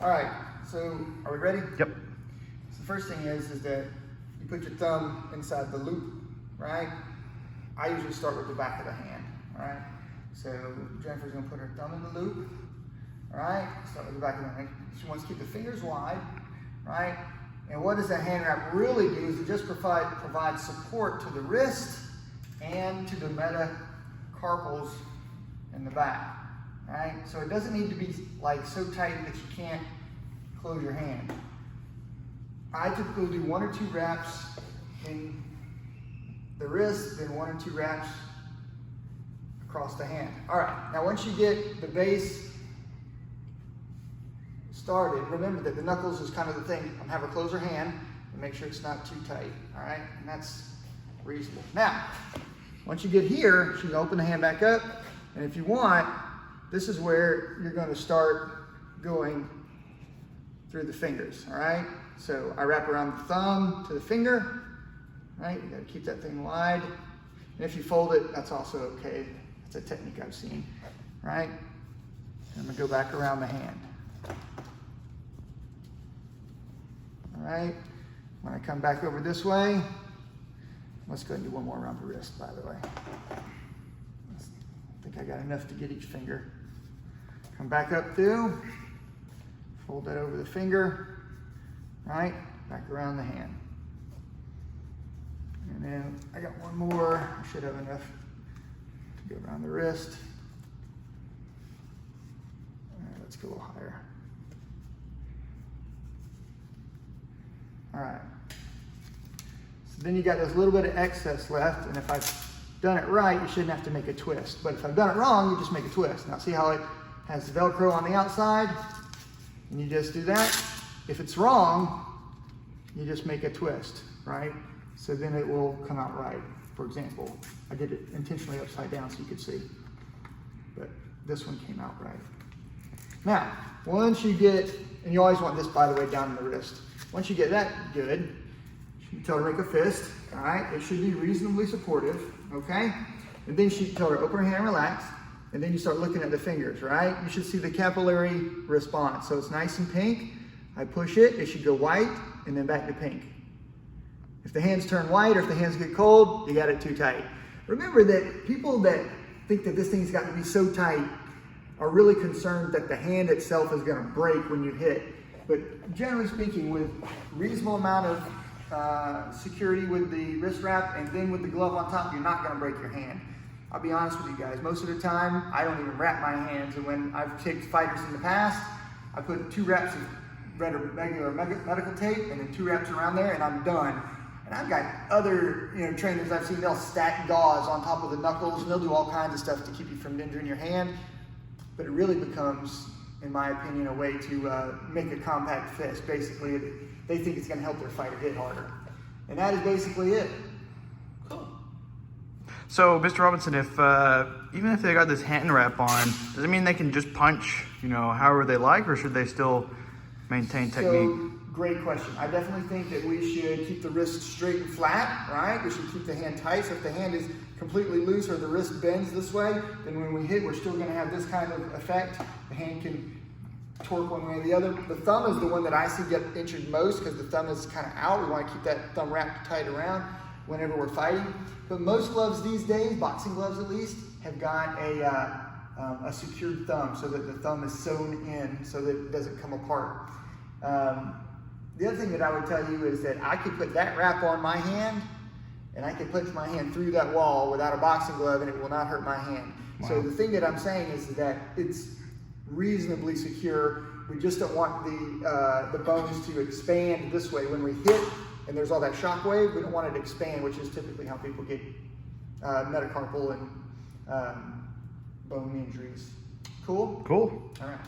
All right, so are we ready? Yep. So the first thing is that you put your thumb inside the loop, right? I usually start with the back of the hand, all right? So Jennifer's gonna put her thumb in the loop, all right? Start with the back of the hand. She wants to keep the fingers wide, right? And what does that hand wrap really do is it just provide support to the wrist and to the metacarpals in the back, right? So it doesn't need to be like so tight that you can't close your hand. I typically do 1 or 2 wraps in the wrist, then 1 or 2 wraps across the hand. All right, now once you get the base started, remember that the knuckles is kind of the thing. I'm gonna have her close her hand and make sure it's not too tight, all right? And that's reasonable. Now, once you get here, she can open the hand back up, and if you want, this is where you're gonna start going through the fingers, all right? So I wrap around the thumb to the finger, right? You gotta keep that thing wide. And if you fold it, that's also okay. That's a technique I've seen, right? And I'm gonna go back around the hand. All right, when I come back over this way, let's go ahead and do one more around the wrist, by the way. I think I got enough to get each finger. Come back up through, fold that over the finger, right? Back around the hand. And then I got one more. I should have enough to go around the wrist. All right, let's go a little higher. All right. So then you got this little bit of excess left, and if I've done it right, you shouldn't have to make a twist. But if I've done it wrong, you just make a twist. Now see how it has Velcro on the outside? And you just do that. If it's wrong, you just make a twist, right? So then it will come out right. For example, I did it intentionally upside down so you could see, but this one came out right. Now, once you get, and you always want this, by the way, down in the wrist. Once you get that good, you tell her to make a fist, all right? It should be reasonably supportive, okay? And then you tell her to open her hand, relax, and then you start looking at the fingers, right? You should see the capillary response. So it's nice and pink. I push it, it should go white, and then back to pink. If the hands turn white or if the hands get cold, you got it too tight. Remember that people that think that this thing's got to be so tight are really concerned that the hand itself is gonna break when you hit. But generally speaking, with reasonable amount of security with the wrist wrap and then with the glove on top, you're not gonna break your hand. I'll be honest with you guys, most of the time, I don't even wrap my hands. And when I've kicked fighters in the past, I put 2 wraps of regular medical tape and then 2 wraps around there and I'm done. And I've got other trainers I've seen, they'll stack gauze on top of the knuckles and they'll do all kinds of stuff to keep you from injuring your hand. But it really becomes, in my opinion, a way to make a compact fist. Basically, they think it's gonna help their fighter hit harder. And that is basically it. Cool. So, Mr. Robinson, if even if they got this hand wrap on, does it mean they can just punch, however they like, or should they still maintain technique? So, great question. I definitely think that we should keep the wrist straight and flat, right? We should keep the hand tight. So if the hand is completely loose or the wrist bends this way, then when we hit, we're still gonna have this kind of effect. The hand can torque one way or the other. The thumb is the one that I see get injured most because the thumb is kind of out. We want to keep that thumb wrapped tight around whenever we're fighting. But most gloves these days, boxing gloves at least, have got a secured thumb so that the thumb is sewn in so that it doesn't come apart. The other thing that I would tell you is that I could put that wrap on my hand and I could put my hand through that wall without a boxing glove and it will not hurt my hand. Wow. So the thing that I'm saying is that it's reasonably secure. We just don't want the bones to expand this way. When we hit and there's all that shock wave, we don't want it to expand, which is typically how people get metacarpal and bone injuries. Cool? Cool. All right.